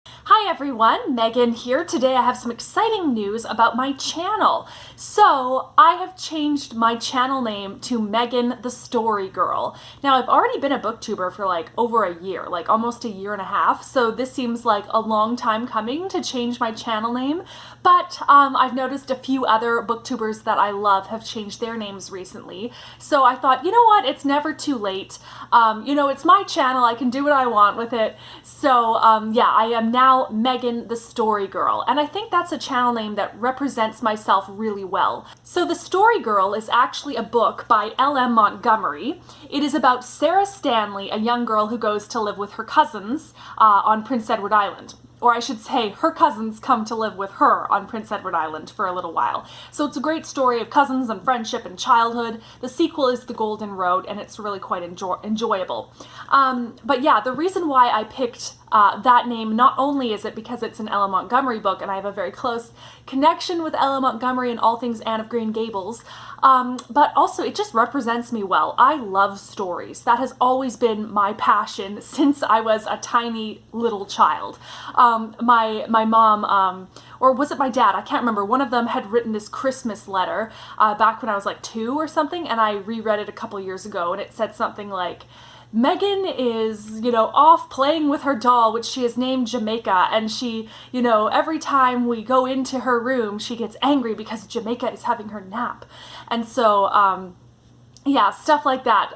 Hi everyone, Megan here. Today I have some exciting news about my channel. So I have changed my channel name to Megan the Story Girl. Now I've already been a booktuber for like over a year, like almost a year and a half. So this seems like a long time coming to change my channel name. But I've noticed a few other booktubers that I love have changed their names recently. So I thought, you know what, it's never too late. It's my channel, I can do what I want with it. So yeah, I am now Megan the Story Girl, and I think that's a channel name that represents myself really well. So The Story Girl is actually a book by L.M. Montgomery. It is about Sarah Stanley, a young girl who goes to live with her cousins on Prince Edward Island. Or I should say, her cousins come to live with her on Prince Edward Island for a little while. So it's a great story of cousins and friendship and childhood. The sequel is The Golden Road, and it's really quite enjoyable. But yeah, the reason why I picked that name, not only is it because it's an Ella Montgomery book and I have a very close connection with Ella Montgomery and all things Anne of Green Gables, but also it just represents me well. I love stories. That has always been my passion since I was a tiny little child. My mom, or was it my dad? I can't remember. One of them had written this Christmas letter back when I was like 2 or something, and I reread it a couple years ago, and it said something like, Megan is, off playing with her doll, which she has named Jamaica, and she, every time we go into her room, she gets angry because Jamaica is having her nap. And so, yeah, stuff like that.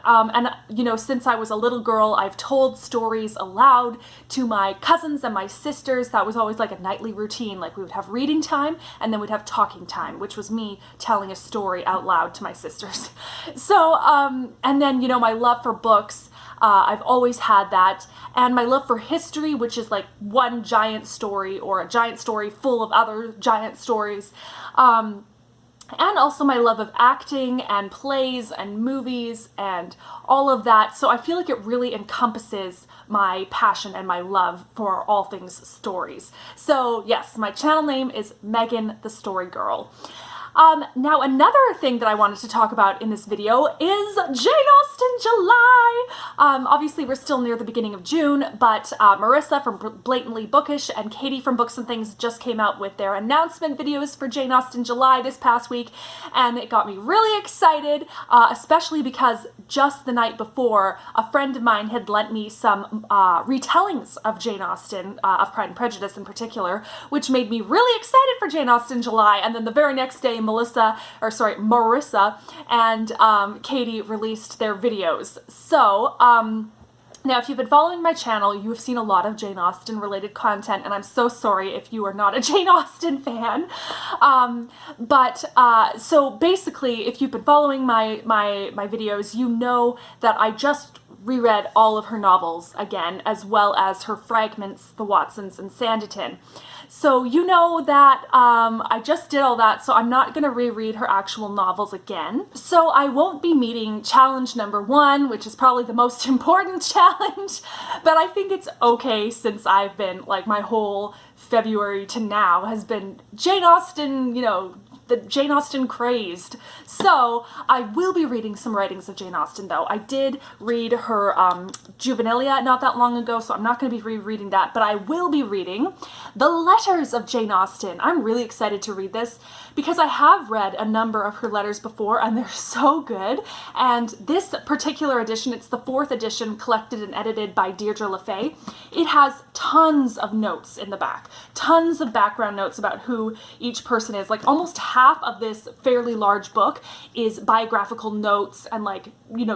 Since I was a little girl, I've told stories aloud to my cousins and my sisters. That was always like a nightly routine. Like we would have reading time and then we'd have talking time, which was me telling a story out loud to my sisters. So, and then, my love for books, I've always had that. And my love for history, which is like one giant story or a giant story full of other giant stories. And also my love of acting and plays and movies and all of that. So I feel like it really encompasses my passion and my love for all things stories. So yes, my channel name is Megan the Story Girl. Now another thing that I wanted to talk about in this video is Jane Austen July. Obviously we're still near the beginning of June, but Marissa from Blatantly Bookish and Katie from Books and Things just came out with their announcement videos for Jane Austen July this past week, and it got me really excited, especially because just the night before, a friend of mine had lent me some retellings of Jane Austen, of Pride and Prejudice in particular, which made me really excited for Jane Austen July, and then the very next day Marissa and Katie released their videos. So, now if you've been following my channel, you have seen a lot of Jane Austen related content, and I'm so sorry if you are not a Jane Austen fan. So basically, if you've been following my videos, you know that I just reread all of her novels again, as well as her fragments, The Watsons and Sanditon. So you know that I just did all that, so I'm not going to reread her actual novels again. So I won't be meeting challenge number 1, which is probably the most important challenge, but I think it's okay since I've been, like, my whole February to now has been Jane Austen, the Jane Austen crazed. So I will be reading some writings of Jane Austen though. I did read her Juvenilia not that long ago, so I'm not going to be rereading that, but I will be reading the letters of Jane Austen. I'm really excited to read this because I have read a number of her letters before and they're so good. And this particular edition, it's the 4th edition collected and edited by Deirdre LaFay. It has tons of notes in the back, tons of background notes about who each person is. Like almost half of this fairly large book is biographical notes and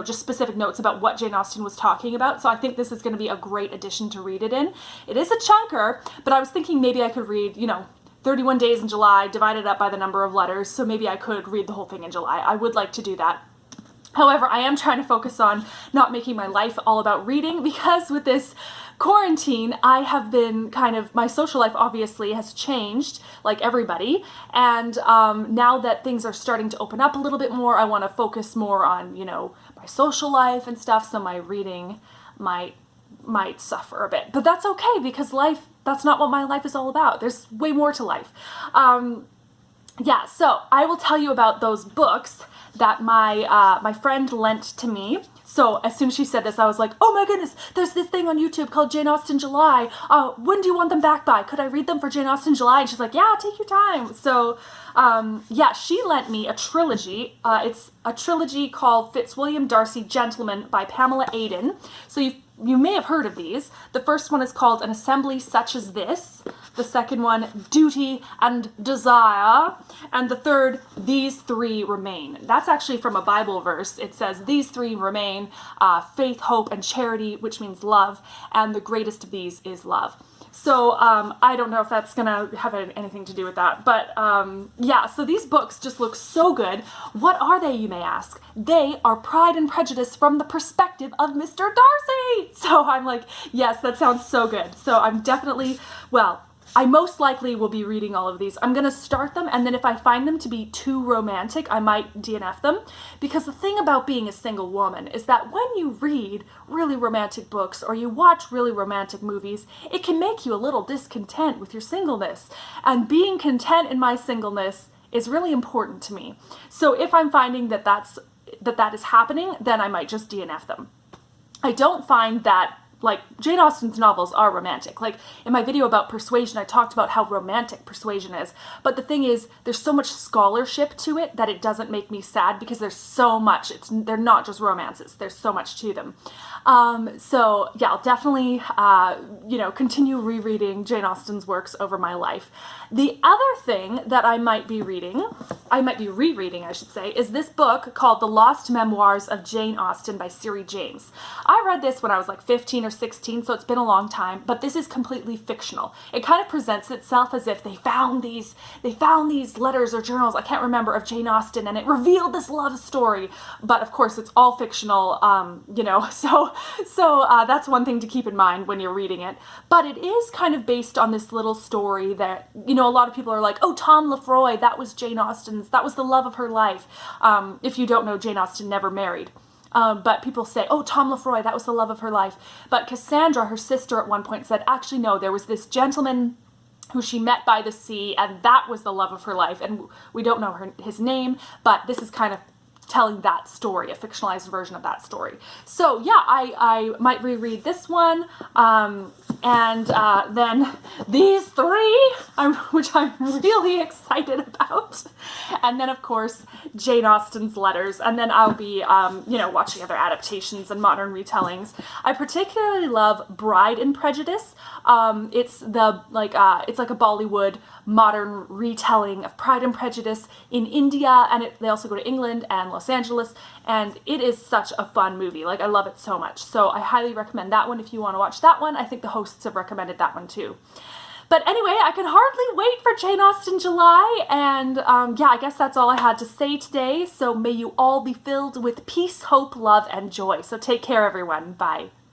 just specific notes about what Jane Austen was talking about. So I think this is going to be a great edition to read it in. It is a chunker, but I was thinking maybe I could read, 31 days in July, divided up by the number of letters, so maybe I could read the whole thing in July. I would like to do that. However, I am trying to focus on not making my life all about reading, because with this quarantine, I have been my social life obviously has changed, like everybody, and now that things are starting to open up a little bit more, I want to focus more on, my social life and stuff, so my reading might suffer a bit. But that's okay, because that's not what my life is all about. There's way more to life. Yeah, so I will tell you about those books that my friend lent to me. So as soon as she said this, I was like, oh my goodness, there's this thing on YouTube called Jane Austen July. When do you want them back by? Could I read them for Jane Austen July? And she's like, yeah, take your time. So yeah, she lent me a trilogy. It's a trilogy called Fitzwilliam Darcy Gentleman by Pamela Aiden. So you may have heard of these. The first one is called An Assembly Such as This. The second one, Duty and Desire. And the third, These Three Remain. That's actually from a Bible verse. It says, these three remain, faith, hope, and charity, which means love. And the greatest of these is love. So I don't know if that's gonna have anything to do with that, but yeah, so these books just look so good. What are they, you may ask? They are Pride and Prejudice from the perspective of Mr. Darcy! So I'm like, yes, that sounds so good. So I'm definitely, well, I most likely will be reading all of these. I'm gonna start them, and then if I find them to be too romantic, I might DNF them. Because the thing about being a single woman is that when you read really romantic books or you watch really romantic movies, it can make you a little discontent with your singleness. And being content in my singleness is really important to me. So if I'm finding that that is happening, then I might just DNF them. I don't find that, like, Jane Austen's novels are romantic. Like, in my video about persuasion, I talked about how romantic persuasion is. But the thing is, there's so much scholarship to it that it doesn't make me sad because there's so much. They're not just romances. There's so much to them. So, yeah, I'll definitely, continue rereading Jane Austen's works over my life. The other thing that I might be rereading, I should say, is this book called The Lost Memoirs of Jane Austen by Siri James. I read this when I was like 15 or 16, so it's been a long time, but this is completely fictional. It kind of presents itself as if they found these letters or journals, I can't remember, of Jane Austen, and it revealed this love story. But of course, it's all fictional, so that's one thing to keep in mind when you're reading it. But it is kind of based on this little story that, a lot of people are like, oh, Tom Lefroy, that was Jane Austen's, that was the love of her life. If you don't know, Jane Austen never married. But people say, oh, Tom Lefroy, that was the love of her life. But Cassandra, her sister, at one point said, actually, no, there was this gentleman who she met by the sea, and that was the love of her life. And we don't know his name, but this is kind of telling that story, a fictionalized version of that story. So yeah, I might reread this one, and then these three, which I'm really excited about, and then of course Jane Austen's letters, and then I'll be watching other adaptations and modern retellings. I particularly love Bride and Prejudice. It's like a Bollywood modern retelling of Pride and Prejudice in India, and they also go to England and Los Angeles, and it is such a fun movie. Like, I love it so much. So I highly recommend that one if you want to watch that one. I think the hosts have recommended that one too. But anyway, I can hardly wait for Jane Austen July, and yeah, I guess that's all I had to say today. So may you all be filled with peace, hope, love, and joy. So take care, everyone. Bye.